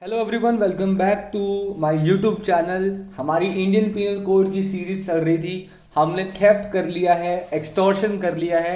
Hello everyone, welcome back to my YouTube channel. हमारी Indian Penal Code की series चल रही थी। हमने थेफ्ट कर लिया है, एक्सटॉर्शन कर लिया है।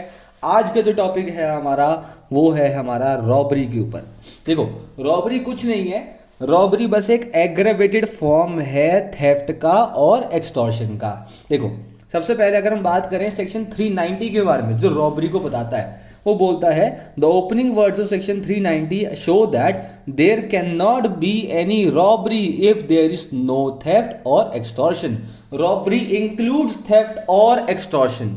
आज का जो टॉपिक है हमारा, वो है हमारा रॉबरी के ऊपर। देखो, रॉबरी कुछ नहीं है। रॉबरी बस एक एग्रेवेटेड फॉर्म है थेफ्ट का और एक्सटॉर्शन का। देखो, सबसे पहले अगर हम बात करें सेक्शन 390 के बारे में, जो रॉबरी को बताता है, वो बोलता है the opening words of section 390 show that there can not be any robbery if there is no theft और एक्सटॉर्शन। रॉबरी इंक्लूड्स थेफ्ट और एक्सटॉर्शन।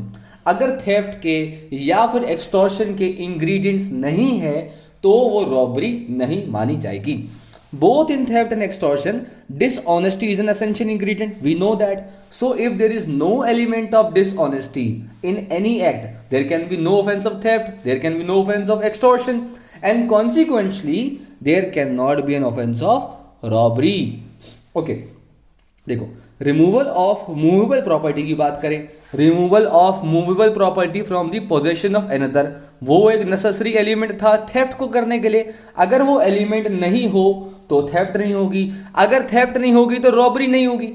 अगर थेफ्ट के या फिर एक्सटॉर्शन के इंग्रेडिएंट्स नहीं है तो वो रॉबरी नहीं मानी जाएगी। Both in theft and extortion, dishonesty is an essential ingredient. We know that. So, if there is no element of dishonesty in any act, there can be no offense of theft, there can be no offense of extortion, and consequently, there cannot be an offense of robbery. Okay. देखो, removal of movable property की बात करें, removal of movable property from the possession of another, वो एक necessary element था theft को करने के लिए। अगर वो एलिमेंट नहीं हो तो थेफ्ट नहीं होगी, अगर थेफ्ट नहीं होगी तो रॉबरी नहीं होगी।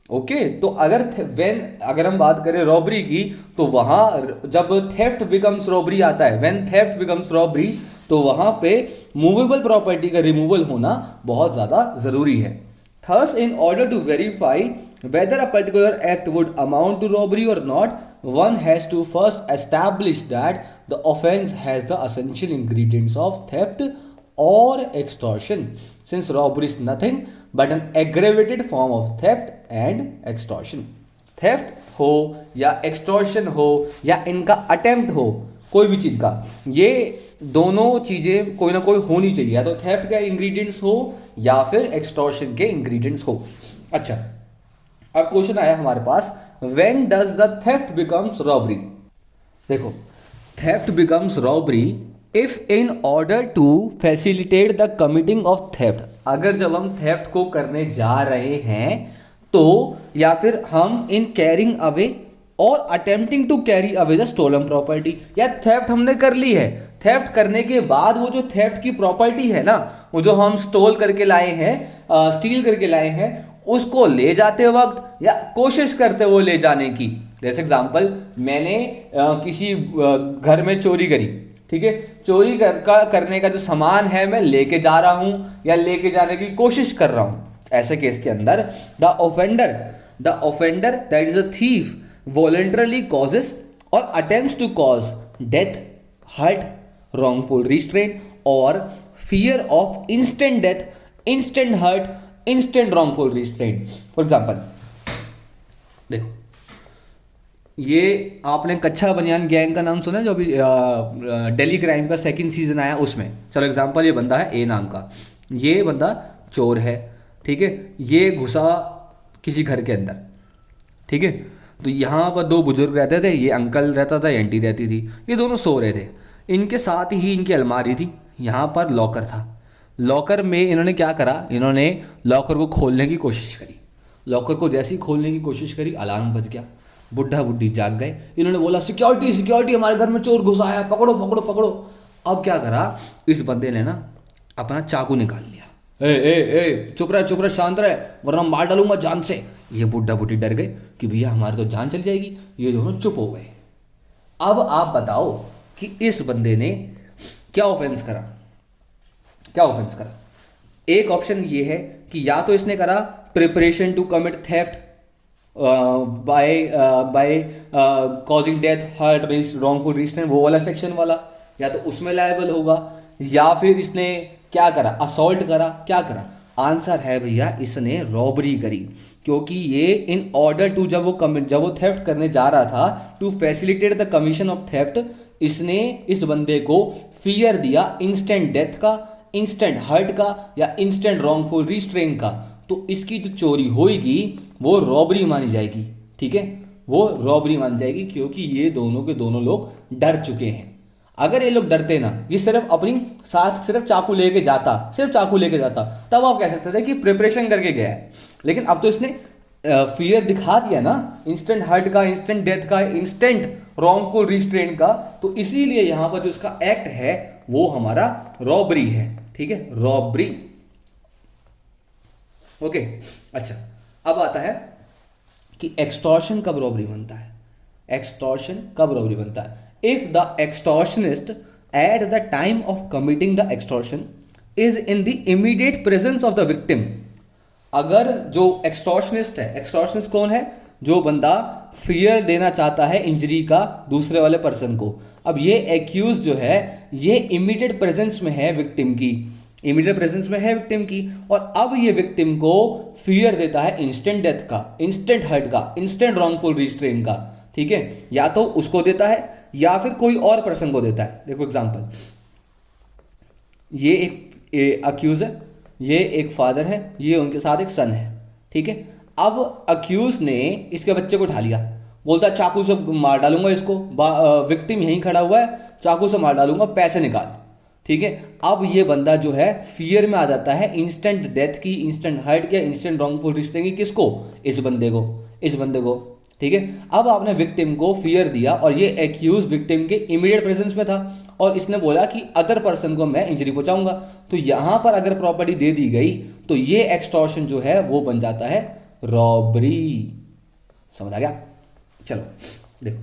ओके, तो अगर हम बात करें रॉबरी की, तो वहां जब थेफ्ट बिकम्स रॉबरी आता है, व्हेन थेफ्ट बिकम्स रॉबरी, तो वहां पे मूवेबल प्रॉपर्टी का रिमूवल होना बहुत ज्यादा जरूरी है। Thus, in order to verify whether a particular act would amount to robbery or not, one has to first establish that the offense has the essential ingredients of theft or extortion, since robbery is nothing but an aggravated form of theft and extortion. Theft हो या extortion हो या इनका attempt हो, कोई भी चीज का, ये दोनों चीजें कोई ना कोई होनी चाहिए, या तो थेफ्ट के इंग्रेडिएंट्स हो या फिर एक्सटॉर्शन के इंग्रेडिएंट्स हो। अच्छा, अब क्वेश्चन आया हमारे पास, when does the theft becomes robbery. देखो, theft becomes robbery if in order to facilitate the committing of theft. अगर जब हम थेफ्ट को करने जा रहे हैं तो, या फिर हम इन कैरिंग अवे और attempting to carry away the stolen property, या थेफ्ट हमने कर ली है, थेफ्ट करने के बाद वो जो थेफ्ट की प्रॉपर्टी है ना, वो जो हम स्टोल करके लाए हैं, स्टील करके लाए हैं, उसको ले जाते वक्त या कोशिश करते हुए ले जाने की। जैसे एग्जांपल, मैंने किसी घर में चोरी करी, ठीक है, चोरी करने का जो सामान है मैं लेके जा रहा हूं या लेके जाने की कोशिश कर रहा हूं। ऐसे केस के अंदर the offender that is a thief voluntarily causes or attempts to cause death, hurt, wrongful restraint or fear of instant death, instant hurt, instant wrongful restraint. For example, देखो, ये आपने कच्चा बनियान गैंग का नाम सुना है, जो अभी दिल्ली क्राइम का सेकंड सीजन आया उसमें। चलो एग्जांपल, ये बंदा है ए नाम का, ये बंदा चोर है, ठीक है, ये घुसा किसी घर के अंदर, ठीक है, तो यहाँ पर दो बुजुर्ग रहते थे, ये अंकल रहता था, ये आंटी रहती थी, ये दोनों सो रहे थे। इनके साथ ही इनकी अलमारी थी, यहाँ पर लॉकर था। लॉकर में इन्होंने क्या करा, इन्होंने लॉकर को खोलने की कोशिश करी। लॉकर को जैसे ही खोलने की कोशिश करी, अलार्म बज गया, बुढ़ा बुढ़ी जाग गए। इन्होंने बोला, सिक्योरिटी सिक्योरिटी, हमारे घर में चोर घुसा आया, पकड़ो पकड़ो पकड़ो। अब क्या करा, इस बंदे ने ना अपना चाकू निकाल लिया। ए ए ए चुप रह शांत रह, वरना मार डालूंगा जान से। ये बुढ़ा बुढ़ी डर गए कि भैया हमारी तो जान चली जाएगी। ये दोनों चुप हो गए। अब आप बताओ कि इस बंदे ने क्या ऑफेंस करा, क्या ऑफेंस करा। एक ऑप्शन ये है कि या तो इसने करा preparation to commit theft by causing death, hurt, wrongful restraint, वो वाला सेक्शन वाला, या तो उसमें लायबल होगा, या फिर इसने क्या करा, असॉल्ट करा, क्या करा। आंसर है भैया, इसने रॉबरी करी, क्योंकि ये इन ऑर्डर टू, जब वो थेफ्ट करने जा रहा था, to facilitate the commission of theft, इसने इस बंदे को फियर दिया इंस्टेंट डेथ का, इंस्टेंट हर्ट का, या इंस्टेंट रॉन्गफुल रिस्ट्रेन का। तो इसकी जो चोरी होगी वो रॉबरी मानी जाएगी, ठीक है, वो रॉबरी मानी जाएगी, क्योंकि ये दोनों के दोनों लोग डर चुके हैं। अगर ये लोग डरते ना, ये सिर्फ अपनी साथ सिर्फ चाकू लेके जाता, तब आप कह सकते थे कि प्रिपरेशन करके गया है। लेकिन अब तो इसने फियर दिखा दिया ना, इंस्टेंट हर्ट का, इंस्टेंट डेथ का, इंस्टेंट रॉन्गफुल रिस्ट्रेंट का, तो इसीलिए यहां पर जो इसका एक्ट है वो हमारा रॉबरी है, ठीक है, रॉबरी। ओके, अच्छा, अब आता है कि एक्सटॉर्शन कब रॉबरी बनता है। एक्सटॉर्शन कब रॉबरी बनता है? If the extortionist at the time of committing the extortion is in the immediate presence of the victim. अगर जो एक्सटॉर्शनिस्ट है, एक्सटॉर्शनिस्ट कौन है? जो बंदा फियर देना चाहता है इंजरी का दूसरे वाले पर्सन को। अब ये एक्यूज जो है ये इमीडिएट प्रेजेंस में है विक्टिम की, इमीडिएट प्रेजेंस में है विक्टिम की, और अब ये विक्टिम को फियर देता है इंस्टेंट डेथ का, इंस्टेंट हर्ट का, इंस्टेंट रॉन्गफुल रिस्ट्रेन का, ठीक है, या तो उसको देता है या फिर कोई और पर्सन को देता है। देखो एग्जांपल, ये एक अक्यूज है, ये एक फादर है, ये उनके साथ एक सन है, ठीक है। अब अक्यूज ने इसके बच्चे को उठा लिया, बोलता चाकू से मार डालूंगा इसको, विक्टिम यहीं खड़ा हुआ है, चाकू से मार डालूंगा, पैसे निकाल, ठीक है। अब ये बंदा जो है फियर में आ जाता है इंस्टेंट डेथ की, इंस्टेंट हर्ट की, इंस्टेंट रॉन्गफुल रिस्ट्रेन की। किसको? इस बंदे को, इस बंदे को, ठीक है। अब आपने विक्टिम को फियर दिया और ये एक्यूज विक्टिम के इमीडिएट प्रेजेंस में था और इसने बोला कि अदर पर्सन को मैं इंजरी पहुंचाऊंगा, तो यहां पर अगर प्रॉपर्टी दे दी गई तो ये एक्सटॉर्शन जो है वो बन जाता है रॉबरी। समझ आ गया? चलो देखो,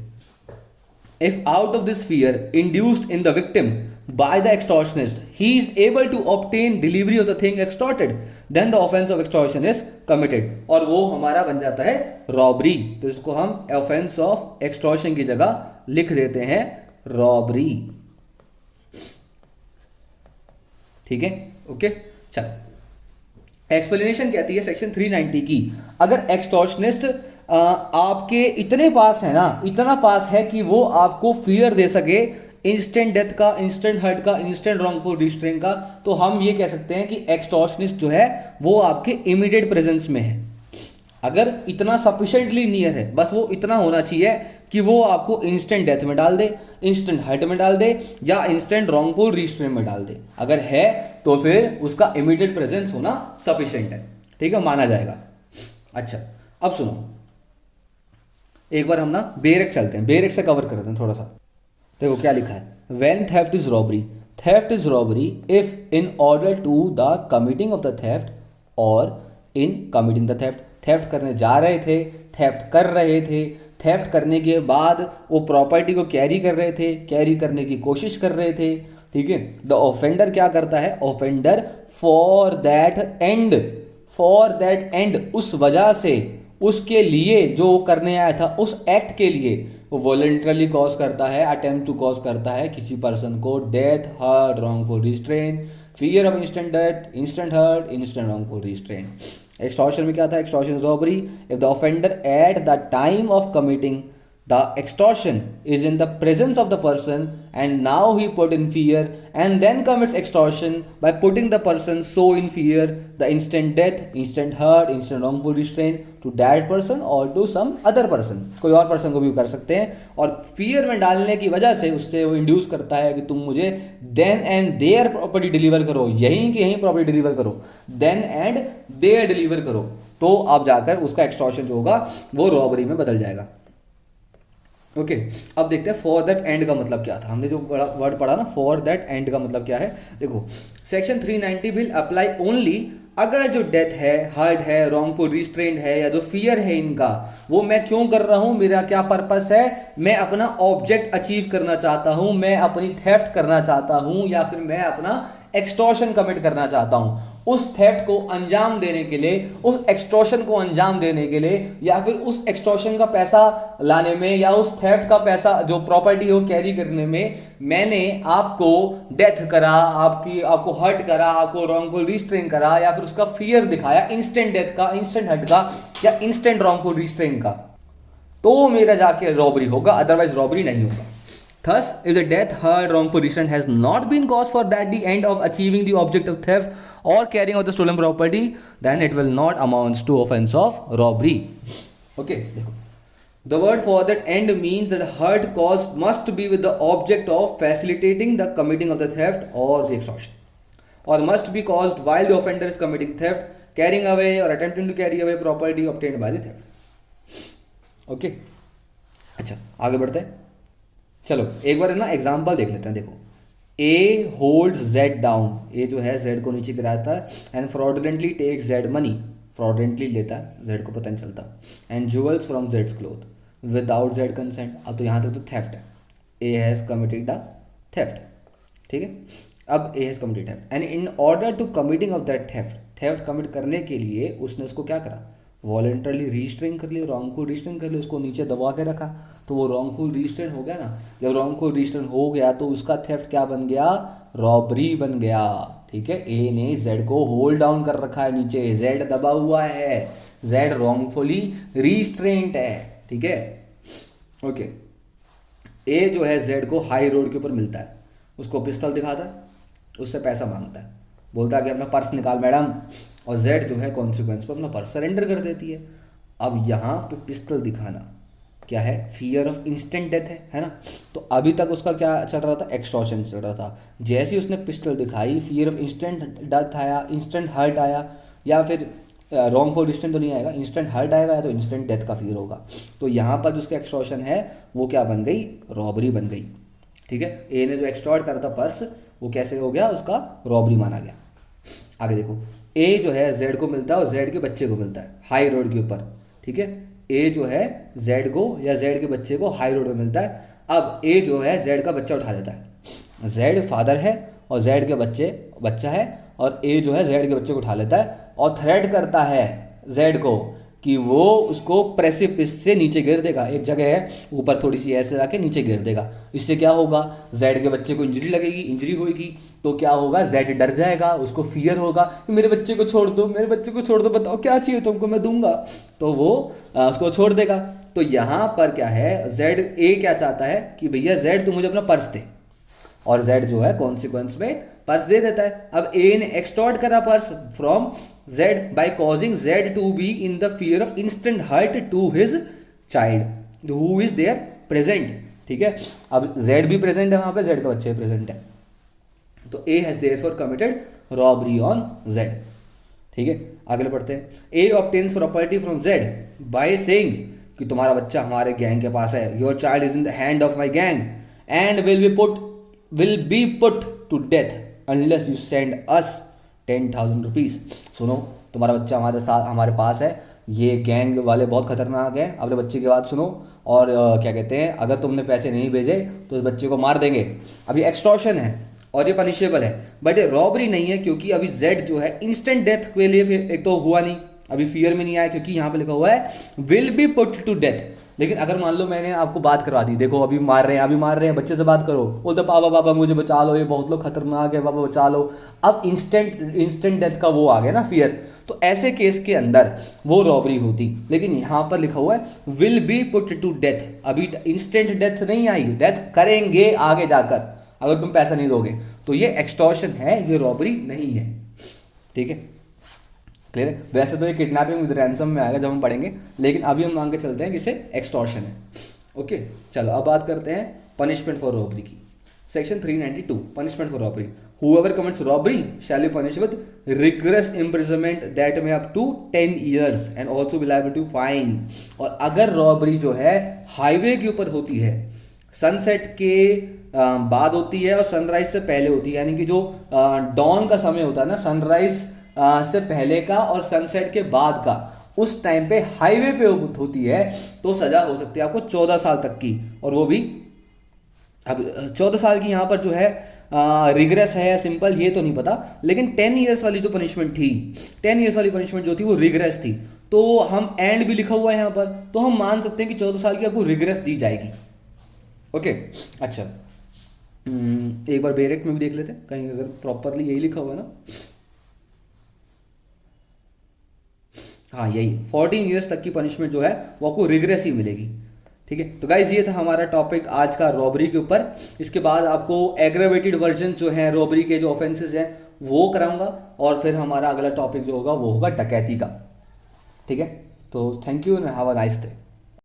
if out of this fear induced in the victim by the extortionist he is able to obtain delivery of the thing extorted, then the offense of extortion is committed, और वो हमारा बन जाता है रॉबरी। तो इसको हम offense of extortion की जगह लिख देते हैं रॉबरी, ठीक है, ओके। चल, एक्सप्लेनेशन कहती है सेक्शन 390 की, अगर एक्सटॉर्शनिस्ट आपके इतने पास है ना, इतना पास है कि वो आपको फियर दे सके इंस्टेंट डेथ का, इंस्टेंट हर्ट का, इंस्टेंट रॉन्गफुल रिस्ट्रेन का, तो हम ये कह सकते हैं कि एक्सटॉर्शनिस्ट जो है वो आपके इमीडिएट प्रेजेंस में है। अगर इतना सफिशिएंटली नियर है, बस वो इतना होना चाहिए कि वो आपको इंस्टेंट डेथ में डाल दे, इंस्टेंट हर्ट में डाल दे, या इंस्टेंट रॉन्गफुल रिस्ट्रेन में डाल दे। अगर है तो फिर उसका इमीडिएट प्रेजेंस होना सफिशिएंट है, ठीक है, माना जाएगा। अच्छा, अब सुनो, एक बार हम ना बेरेक चलते हैं, बेरेक से कवर करते हैं थोड़ा सा। देखो क्या लिखा है, when theft is robbery, theft is robbery if in order to the committing of the theft और in committing the theft, theft करने जा रहे थे, थेफ्ट कर रहे थे, थेफ्ट करने के बाद वो प्रॉपर्टी को कैरी कर रहे थे, कैरी करने की कोशिश कर रहे थे, ठीक है। द ऑफेंडर क्या करता है? Offender for that and, for that and, उस वजह से, उसके लिए, जो करने आया था उस एक्ट के लिए वो वॉलंटरली कॉज करता है, अटेम्प्ट टू कॉज करता है किसी पर्सन को death, hurt, wrongful restraint, fear of instant death, instant hurt, instant wrongful restraint. Extortion में क्या था? Extortion robbery if the offender at the time of committing the extortion is in the presence of the person and now he put in fear and then commits extortion by putting the person so in fear the instant death, instant hurt, instant wrongful restraint to that person or to some other person, कोई और person को भी कर सकते हैं, और fear में डालने की वजह से उससे वो इंड्यूस करता है कि तुम मुझे then and there property deliver करो, यहीं की यहीं प्रॉपर्टी डिलीवर करो, then and there डिलीवर करो, तो अब जाकर उसका एक्सटॉर्शन जो होगा वो रॉबरी में बदल जाएगा। ओके, अब देखते हैं फॉर दैट एंड का मतलब क्या था। हमने जो वर्ड पढ़ा ना, फॉर दैट एंड का मतलब क्या है? देखो, सेक्शन 390 विल अप्लाई ओनली अगर जो डेथ है, हर्ट है, रॉन्गफुल रिस्ट्रेंट है, या जो फियर है इनका, वो मैं क्यों कर रहा हूं, मेरा क्या पर्पस है, मैं अपना ऑब्जेक्ट अचीव करना चाहता हूं, मैं अपनी थेफ्ट करना चाहता हूं, या फिर मैं अपना एक्सटॉर्शन कमिट करना चाहता हूं, उस थेफ्ट को अंजाम देने के लिए, उस एक्सटॉर्शन को अंजाम देने के लिए, या फिर उस एक्सटॉर्शन का पैसा लाने में, या उस थेफ्ट का पैसा जो प्रॉपर्टी हो कैरी करने में मैंने आपको डेथ करा, आपको हर्ट करा, आपको रॉन्गफुल रिस्ट्रेन करा, या फिर उसका फियर दिखाया इंस्टेंट डेथ का, इंस्टेंट हर्ट का, या इंस्टेंट रॉन्गफुल रिस्ट्रेन का, तो मेरा जाके रॉबरी होगा, अदरवाइज रॉबरी नहीं होगा। Thus, if the death, hurt, wrongful restraint has not been caused for that the end of achieving the object of theft or carrying out the stolen property, then it will not amount to offense of robbery. Okay, the word for that end means that hurt caused must be with the object of facilitating the committing of the theft or the extortion, or must be caused while the offender is committing theft, carrying away or attempting to carry away property obtained by the theft. Okay, अच्छा आगे बढ़ते हैं। चलो एक बार ना example देख लेते हैं। देखो, A hold Z down, A जो है जेड को नीचे गिराता है, and fraudulently take Z money fraudulently लेता है, जेड को पता नहीं चलता। एंड ज्वेल्स फ्रॉम जेड्स क्लोथ विदाउट जेड कंसेंट। अब तो यहाँ तक तो थेफ्ट है, A has committed the theft, ठीक है। अब A has committed theft and in order to committing of that theft commit करने के लिए उसने उसको क्या करा, वॉलेंटरली रिस्ट्रेन कर लिया, रॉन्गफुल रिस्ट्रेन कर लिया, उसको नीचे दबा के रखा, तो वो रॉन्गफुल रिस्ट्रेन हो गया ना। जब रॉन्गफुल रिस्ट्रेन हो गया तो उसका थेफ्ट क्या बन गया, रॉबरी बन गया, ठीक है। ए ने जेड को होल्ड डाउन कर रखा है नीचे, जेड दबा हुआ है, जेड रॉन्गफुली रिस्ट्रेंट है, ठीक है, ओके। ए जो है जेड को हाई रोड के ऊपर मिलता है, उसको पिस्तौल दिखाता है, उससे पैसा मांगता है, बोलता है कि अपना पर्स निकाल मैडम, और जेड जो है कॉन्सिक्वेंस पर अपना पर्स सरेंडर कर देती है। अब यहाँ पे पिस्तौल दिखाना क्या है, फियर ऑफ इंस्टेंट डेथ है ना। तो अभी तक उसका क्या चल रहा था, एक्सटॉर्शन चल रहा था। जैसे ही उसने पिस्टल दिखाई, फियर ऑफ इंस्टेंट डेथ आया, इंस्टेंट हर्ट आया, या फिर रॉन्गफुल इंस्टेंट तो नहीं आएगा, इंस्टेंट हर्ट आएगा या तो इंस्टेंट डेथ का फियर होगा। तो यहाँ पर जो उसका एक्सटॉर्शन है वो क्या बन गई, रॉबरी बन गई, ठीक है। ए ने जो एक्सटॉर्ट करा था पर्स, वो कैसे हो गया, उसका रॉबरी माना गया। आगे देखो, ए जो है जेड को मिलता है और जेड के बच्चे को मिलता है हाई रोड के ऊपर, ठीक है। ए जो है जेड को या जेड के बच्चे को हाई रोड में मिलता है। अब ए जो है जेड का बच्चा उठा लेता है, जेड फादर है और जेड के बच्चा है, और ए जो है जेड के बच्चे को उठा लेता है और थ्रेट करता है जेड को कि वो उसको प्रेसिपिस से नीचे गिर देगा। एक जगह है ऊपर थोड़ी सी ऐसे जाके नीचे गिर देगा। इससे क्या होगा, जेड के बच्चे को इंजरी लगेगी, इंजरी होगी तो क्या होगा, जेड डर जाएगा, उसको फियर होगा कि मेरे बच्चे को छोड़ दो, मेरे बच्चे को छोड़ दो, बताओ क्या चाहिए तुमको, मैं दूंगा। तो वो उसको छोड़ देगा। तो यहाँ पर क्या है, जेड ए क्या चाहता है कि भैया जेड तू मुझे अपना पर्स दे, और जेड जो है कॉन्सिक्वेंस में पर्स दे देता है। अब ए ने एक्सटॉर्ट करा purse from Z by causing Z to be in the fear of instant hurt to his child who is there present, ठीक है। अब जेड भी प्रेजेंट है वहां पे, जेड का बच्चा भी प्रेजेंट है, तो A has therefore committed robbery on Z, ठीक है। आगे बढ़ते हैं। A obtains property from Z by saying कि तुम्हारा बच्चा हमारे गैंग के पास है, your child is in the hand of my gang and will be put to death unless you send us 10,000 rupees. सुनो, तुम्हारा बच्चा हमारे पास है, ये गैंग वाले बहुत खतरनाक है, अपने बच्चे की बात सुनो, और क्या कहते हैं, अगर तुमने पैसे नहीं भेजे तो इस बच्चे को मार देंगे। अभी एक्सटॉर्शन है और ये पनिशेबल है, बट ये रॉबरी नहीं है, क्योंकि अभी जेड जो है इंस्टेंट डेथ के लिए एक तो हुआ नहीं, अभी फियर में नहीं आया, क्योंकि यहाँ पे लिखा हुआ है will be put to death. लेकिन अगर मान लो मैंने आपको बात करवा दी, देखो अभी मार रहे हैं, बच्चे से बात करो, बोलते पापा पापा मुझे बचा लो, ये बहुत लोग खतरनाक है, पापा बचा लो। अब इंस्टेंट डेथ का वो आ गया ना, फियर। तो ऐसे केस के अंदर वो रॉबरी होती, लेकिन यहाँ पर लिखा हुआ है will be put to death. अभी इंस्टेंट डेथ नहीं आई, डेथ करेंगे आगे जाकर अगर तुम पैसा नहीं दोगे। तो ये एक्सटॉर्शन है, ये रॉबरी नहीं है, ठीक है, क्लियर है। वैसे तो ये किडनैपिंग विद रैंसम में आएगा जब हम पढ़ेंगे, लेकिन अभी हम मान के चलते हैं कि इसे एक्सटॉर्शन है, ओके। चलो अब बात करते हैं पनिशमेंट फॉर रॉबरी की। Section 392 punishment for robbery. Whoever commits robbery shall be punished with rigorous imprisonment that may up to 10 years and also be liable to fine। और अगर रॉबरी जो है हाईवे के ऊपर होती है, सनसेट के बाद होती है और सनराइज से पहले होती है, यानी कि जो डॉन का समय होता है ना, सनराइज से पहले का और सनसेट के बाद का, उस टाइम पे हाईवे पे होती है, तो सजा हो सकती है आपको 14 साल तक की। और वो भी अब 14 साल की यहाँ पर जो है रिग्रेस है या सिंपल ये तो नहीं पता, लेकिन 10 ईयर्स वाली जो पनिशमेंट थी, 10 ईयर्स वाली पनिशमेंट जो थी वो रिग्रेस थी। तो हम एंड भी लिखा हुआ है यहाँ पर, तो हम मान सकते हैं कि 14 साल की आपको रिग्रेस दी जाएगी, ओके। अच्छा, एक बार बेरेक्ट में भी देख लेते हैं कहीं, अगर प्रॉपरली यही लिखा हुआ है ना, हाँ यही 14 ईयर्स तक की पनिशमेंट जो है वो आपको रिग्रेस ही मिलेगी, ठीक है। तो गाइज ये था हमारा टॉपिक आज का रॉबरी के ऊपर। इसके बाद आपको एग्रावेटेड वर्जन जो है रॉबरी के जो ऑफेंसेस हैं वो कराऊंगा, और फिर हमारा अगला टॉपिक जो होगा वो होगा डकैती का, ठीक है। तो thank you and have a nice day.